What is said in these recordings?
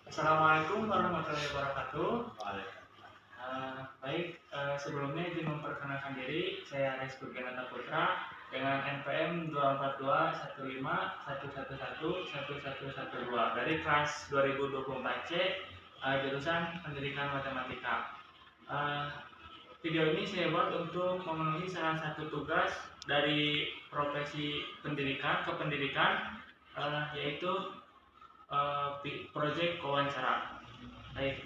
Assalamualaikum warahmatullahi wabarakatuh. Sebelumnya izin memperkenalkan diri, saya Aris Burgenata Putra dengan NPM 242-151111112 dari kelas 2024C, jurusan Pendidikan Matematika. Video ini saya buat untuk memenuhi salah satu tugas dari profesi pendidikan ke pendidikan, yaitu proyek wawancara. Baik,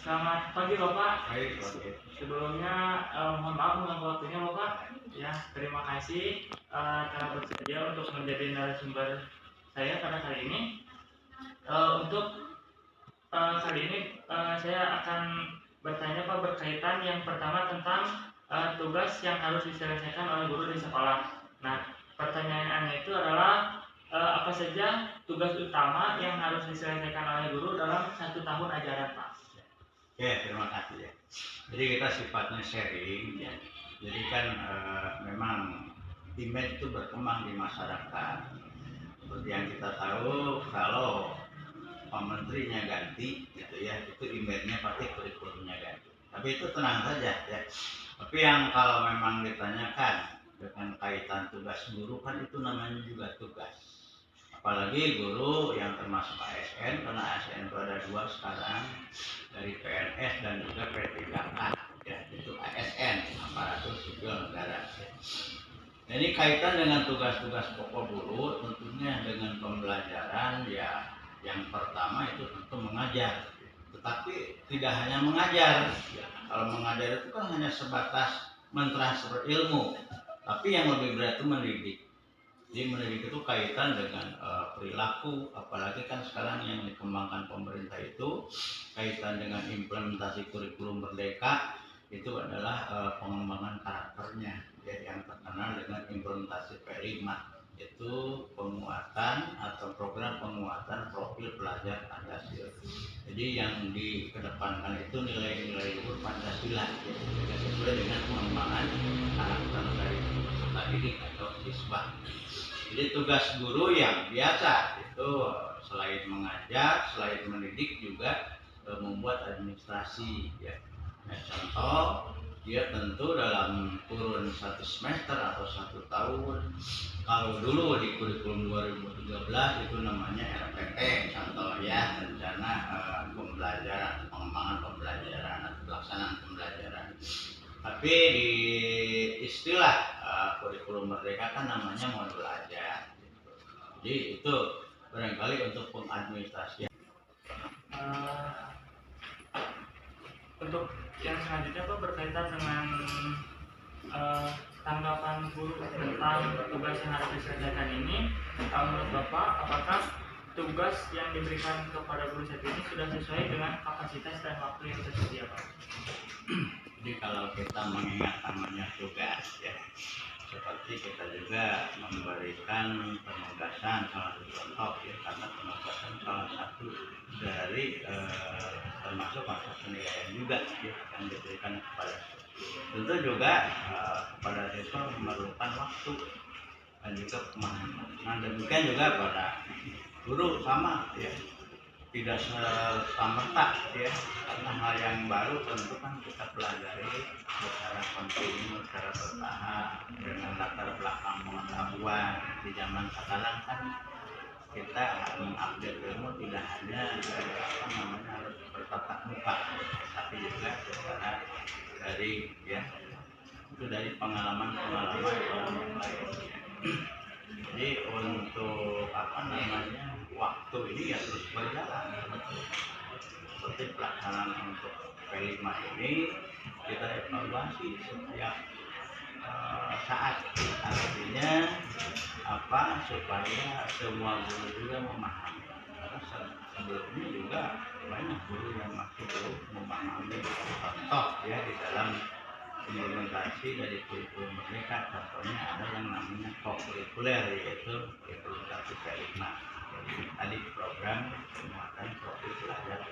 selamat pagi Bapak. Baik, oke. Sebelumnya mohon maaf mengganggu waktunya Bapak. Ya, terima kasih telah bersedia untuk menjadi narasumber saya pada kali ini. Untuk kali ini saya akan bertanya Pak berkaitan yang pertama tentang tugas yang harus diselesaikan oleh guru di sekolah. Nah, pertanyaannya itu adalah apa saja tugas utama yang harus diselesaikan oleh guru dalam 1 tahun ajaran, Pak? Ya, terima kasih ya. Jadi kita sifatnya sharing ya. Jadi kan memang image itu berkembang di masyarakat. Seperti yang kita tahu, kalau menterinya ganti gitu ya, itu image-nya pasti kurikulumnya ganti. Tapi itu tenang saja ya. Tapi yang kalau memang ditanyakan dengan kaitan tugas guru, kan itu namanya juga tugas. Apalagi guru yang termasuk ASN, karena ASN itu ada 2 sekarang, dari PNS dan juga P3K ya, itu ASN, aparatur sipil negara ya. Nah, ini kaitan dengan tugas-tugas pokok guru, tentunya dengan pembelajaran ya. Yang pertama itu tentu mengajar, tetapi tidak hanya mengajar ya. Kalau mengajar itu kan hanya sebatas mentransfer ilmu, tapi yang lebih berat itu mendidik. Jadi mendidik itu kaitan dengan perilaku, apalagi kan sekarang yang dikembangkan pemerintah itu kaitan dengan implementasi kurikulum merdeka, itu adalah pengembangan karakternya ya, yang terkenal dengan implementasi P5, itu penguatan atau program penguatan profil pelajar Pancasila. Jadi yang dikedepankan itu nilai-nilai luhur Pancasila ya, sesuai dengan pengembangan karakter dari peserta didik atau siswa. Jadi tugas guru yang biasa itu selain mengajar, selain mendidik juga membuat administrasi ya. Nah, contoh dia tentu dalam kurun 1 semester atau 1 tahun. Kalau dulu di kurikulum 2013 itu namanya RPP, contoh ya, rencana pembelajaran, pengembangan pembelajaran atau pelaksanaan pembelajaran. Tapi di istilah kurikulum merdeka kan namanya modul ajar. Jadi itu barangkali untuk pengadministrasian. Untuk yang selanjutnya Pak berkaitan dengan tanggapan guru tentang tugas yang harus diselesaikan ini, menurut Bapak apakah tugas yang diberikan kepada guru saat ini sudah sesuai dengan kapasitas dan waktu yang tersedia, Pak? Jadi kalau kita mengingat namanya tugas ya, seperti kita juga memberikan penugasan salah satu contoh ya, karena penugasan salah satu dari termasuk masa penilaian juga ya, yang diberikan kepada tentu juga kepada siswa memerlukan waktu dan juga pemahaman. Nah, demikian juga pada guru sama ya, tidak serta-merta ya, karena hal yang baru tentu kan kita pelajari secara kontinu, secara bertahap dengan latar belakang pengetahuan. Di zaman sekarang kan kita mengupdate ilmu tidak hanya harus bertatap muka, tapi juga secara dari ya, itu dari pengalaman-pengalaman orang yang lain. Jadi untuk waktu ini ya terus berjalan. Seperti pelaksanaan untuk P5 ini kita evaluasi setiap saat, artinya supaya semua guru juga memahami. Karena sebelumnya juga banyak guru yang masih belum memahami. Contoh ya, di dalam implementasi dari kurikulum merdeka, contohnya ada yang namanya kokurikuler, yaitu implementasi P5. Tadi program penguatan profil pelajar.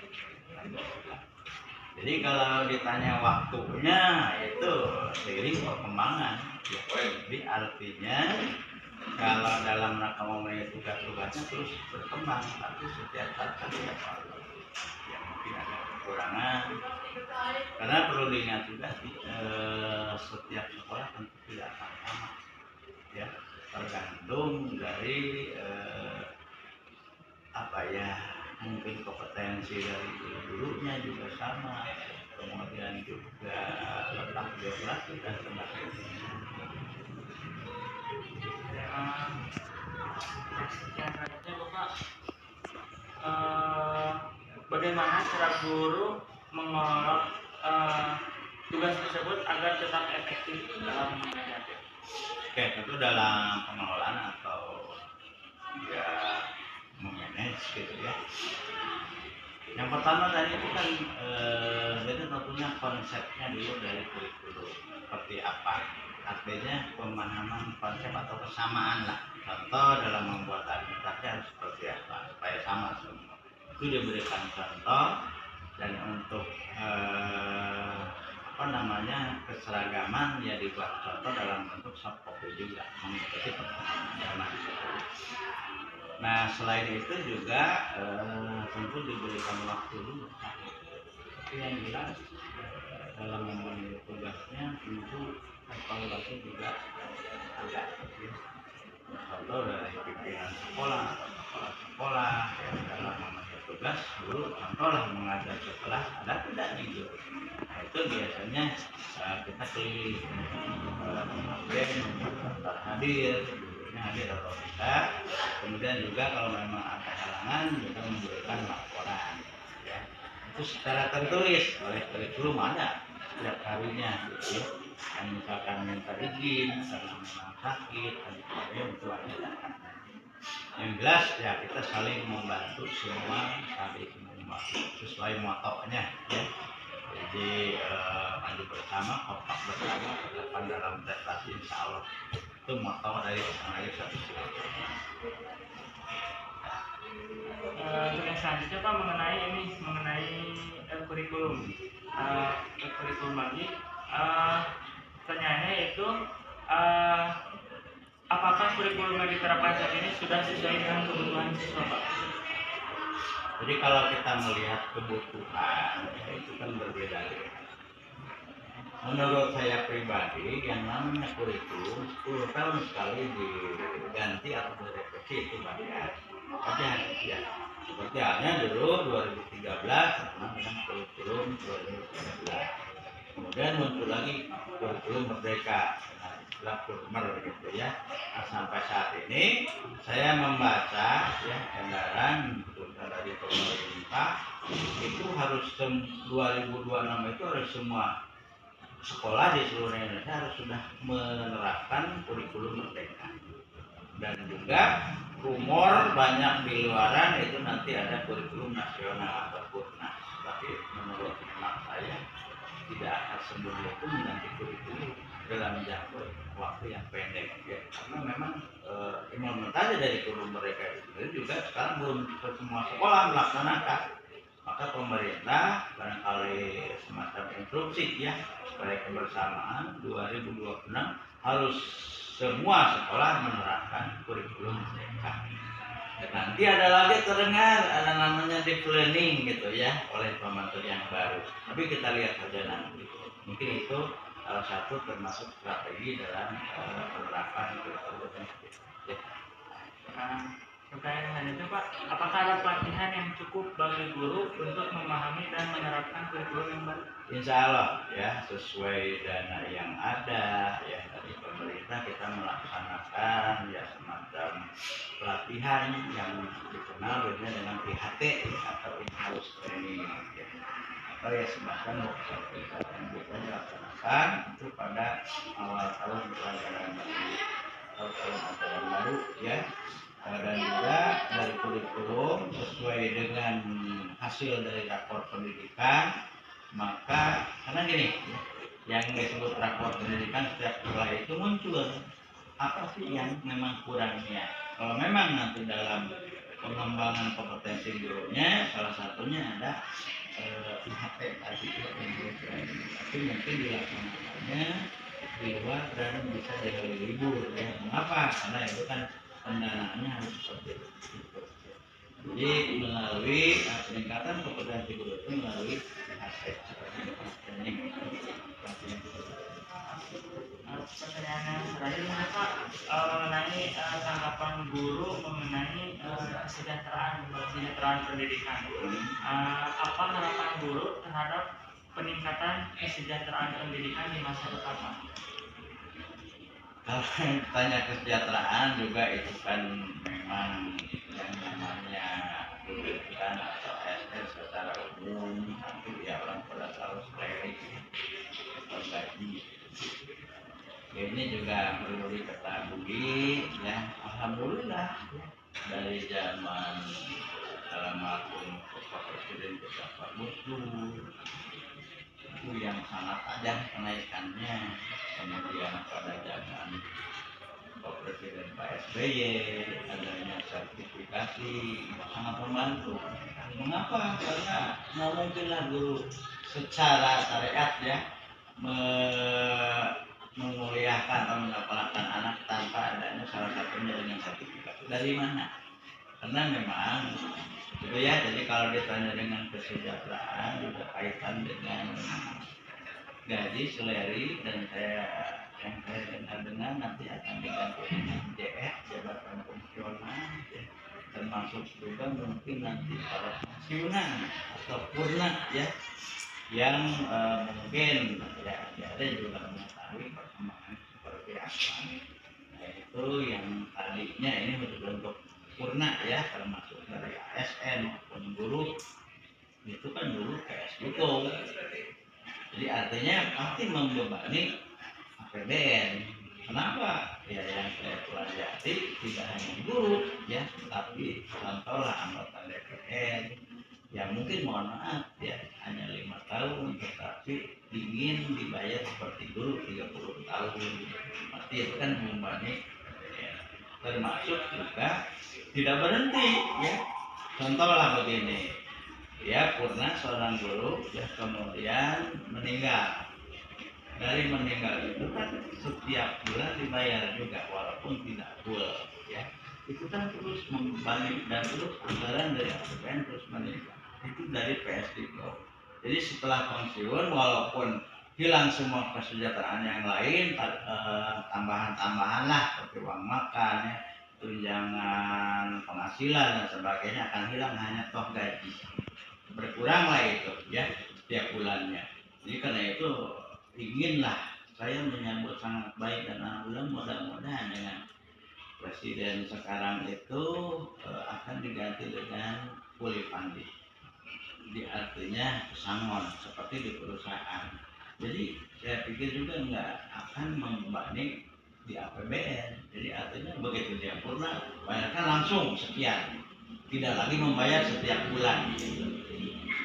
Jadi kalau ditanya waktunya itu seiring perkembangan ya. Jadi artinya kalau dalam rangka memenuhi tugas-tugasnya terus berkembang, tapi setiap saat kan tidak selalu ya mungkin ada kekurangan, karena perlu diingat juga setiap sekolah tentu tidak akan sama ya, tergantung dari apa ya, mungkin kompetensi dari gurunya juga sama, kemudian juga letak geografi dan sebagainya. Yang selanjutnya Bapak, bagaimana cara guru mengelola tugas tersebut agar tetap efektif dalam mengajar? Oke, tentu dalam pengelolaan atau ya memanage gitu ya. Yang pertama tadi itu kan jadi tentunya konsepnya dulu dari kurikulum seperti apa, artinya pemahaman konsep atau kesamaan lah. Contoh dalam membuat administrasi harus seperti apa supaya sama semua. Itu diberikan contoh, dan untuk keseragaman ya dibuat contoh dalam bentuk soft copy juga mengikuti perkembangan zaman. Nah selain itu juga tentu diberikan waktu dulu. Tapi yang jelas dalam memenuhi tugasnya tentu evaluasi juga agak kecil. Contoh dari pimpinan sekolah atau kepala sekolah yang dalam memenuhi tugas guru, contohlah mengajar setelah ada tidak nih guru. Nah itu biasanya kita keliling daftar hadir, gurunya hadir atau tidak. Kemudian juga kalau memang ada halangan kita memberikan laporan ya. Itu secara tertulis oleh kurikulum ada setiap harinya gitu ya. Dan misalkan minta izin karena memang sakit dan sebagainya itu ada. Yang jelas ya kita saling membantu semua, saling membantu sesuai motonya ya. Jadi maju bersama, kompak bersama, terdepan dalam prestasi insya Allah. Itu moto dari Sengaja Satu Sila. Yang selanjutnya Pak mengenai kurikulum. Kurikulum lagi. Pertanyaannya itu apakah kurikulum yang diterapkan saat ini sudah sesuai dengan kebutuhan siswa Pak? Jadi kalau kita melihat kebutuhan itu kan berbeda. Menurut saya pribadi yang namanya kurikulum 10 tahun sekali diganti atau direvisi itu banyak. Tapi ya seperti halnya dulu 2013 dengan kurikulum 2013. Kemudian muncul lagi kurikulum merdeka, istilah kurmer gitu ya. Nah, sampai saat ini saya membaca ya edaran dari pemerintah itu harus 2026 itu harus semua sekolah di seluruh Indonesia harus sudah menerapkan kurikulum merdeka. Dan juga rumor banyak di luaran itu nanti ada kurikulum nasional atau kurnas. Tapi menurut hemat saya tidak akan sebelum itu mengganti kurikulum dalam jangka waktu yang pendek ya. Karena memang implementasi dari kurikulum mereka itu juga sekarang belum semua sekolah melaksanakan. Maka pemerintah barangkali semacam instruksi ya supaya kebersamaan 2026 harus semua sekolah menerapkan kurikulum mereka. Nanti ada lagi terdengar ada namanya deep learning gitu ya oleh kementerian baru. Tapi kita lihat saja nanti. Mungkin itu salah satu termasuk strategi dalam penerapan kurikulum. Ya. Pertanyaan itu Pak, apakah ada pelatihan yang cukup bagi guru untuk memahami dan menerapkan kurikulum yang baru? Insya Allah ya sesuai dana yang ada ya dari pemerintah kita melaksanakan ya semacam pelatihan yang dikenal dengan PHT ya, atau in-house training ya. Atau ya semacam workshop yang kita laksanakan itu pada awal tahun pelajaran baru atau tahun ajaran baru ya. Dan juga dari kurikulum sesuai dengan hasil dari rapor pendidikan, maka karena gini yang disebut rapor pendidikan setiap sekolah itu muncul apa sih yang memang kurangnya. Kalau memang nanti dalam pengembangan kompetensi gurunya salah satunya ada IHT tadi itu, tapi mungkin dilaksanakannya di luar dan bisa jadi libur ya. Mengapa? Karena itu kan pendanaannya harus seperti itu. Jadi melalui peningkatan kompetensi guru itu melalui aspek training. Pertanyaan yang terakhir Pak, mengenai tanggapan guru mengenai kesejahteraan pendidikan. Apa harapan guru terhadap peningkatan kesejahteraan pendidikan di masa depan, Pak? Kalau tanya kesejahteraan juga itu kan memang yang namanya pendidikan atau SN secara umum nanti ya orang pada tahu selerik atau gaji. Ini juga perlu diketahui ya, alhamdulillah dari zaman almarhum Bapak Presiden kita Pak Gus Dur itu yang sangat tajam kenaikannya, kemudian pada zaman Pak Presiden Pak SBY adanya sertifikasi sangat membantu. Mengapa? Karena nggak mungkinlah guru secara syariat ya memuliakan atau mendapatkan anak tanpa adanya salah satunya dengan sertifikasi. Dari mana? Karena memang gitu ya, jadi kalau ditanya dengan kesejahteraan juga kaitan dengan gaji seleri, dan yang saya dengar nanti akan diganti dengan JF, jabatan fungsional ya. Termasuk juga mungkin nanti para pensiunan atau purna ya, yang mungkin ya ada juga mengetahui perkembangan seperti apa, yaitu yang tadinya ini bentuk purna ya, termasuk dari ASN maupun guru itu kan dulu PS gitu. Jadi artinya pasti membebani APBN. Kenapa? Ya yang saya pelajari tidak hanya guru ya, tapi contohlah anggota DPR yang mungkin mohon maaf ya hanya 5 tahun tetapi ingin dibayar seperti guru 30 tahun. Pasti itu kan membebani APBN. Termasuk juga tidak berhenti ya. Contohlah begini ya, purna seorang guru ya kemudian meninggal. Dari meninggal itu kan setiap bulan dibayar juga walaupun tidak full ya. Itu kan terus membebani dan terus anggaran dari APBN terus meningkat. Itu dari PSD Pro. Jadi setelah pensiun walaupun hilang semua kesejahteraan yang lain, tambahan-tambahan lah seperti uang makan ya, tunjangan penghasilan dan sebagainya akan hilang, hanya toh gaji berkurang lah itu ya setiap bulannya. Jadi karena itu inginlah saya menyambut sangat baik dan alhamdulillah mudah-mudahan dengan presiden sekarang itu akan diganti dengan fully funded. Jadi artinya pesangon seperti di perusahaan. Jadi saya pikir juga nggak akan membebani di APBN. Jadi artinya begitu dia purna bayarkan langsung sekian, tidak lagi membayar setiap bulan gitu.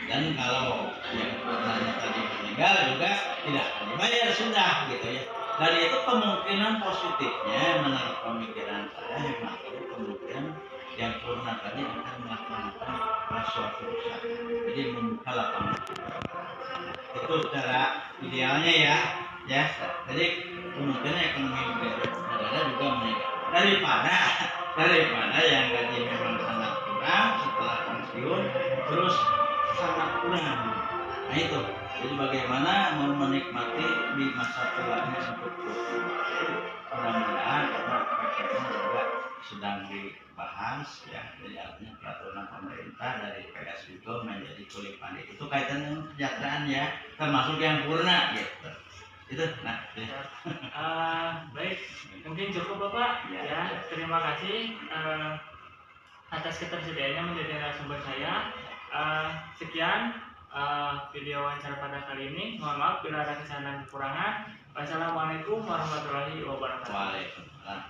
Dan kalau yang purnanya tadi meninggal juga tidak akan dibayar sudah gitu ya. Dari itu kemungkinan positifnya menurut pemikiran saya memang kemungkinan yang purna tadi akan melaksanakan suatu usaha, jadi membuka lapangan. Itu secara idealnya ya. Jadi kemungkinan ekonomi negara juga meningkat daripada yang gaji memang sangat kurang setelah pensiun terus sangat kurang. Nah itu, jadi bagaimana menikmati di masa tuanya untuk mudah-mudahan karena PKN juga sedang dibahas ya, jadi artinya peraturan pemerintah dari PS juga menjadi fully funded. Itu kaitan dengan kesejahteraan ya, termasuk yang purna gitu. Itu nah ya. Baik, mungkin cukup Bapak ya. Terima kasih atas ketersediaannya menjadi narasumber saya. Sekian video wawancara pada kali ini. Mohon maaf bila ada kesalahan dan kekurangan. Wassalamualaikum warahmatullahi wabarakatuh. Waalaikumsalam.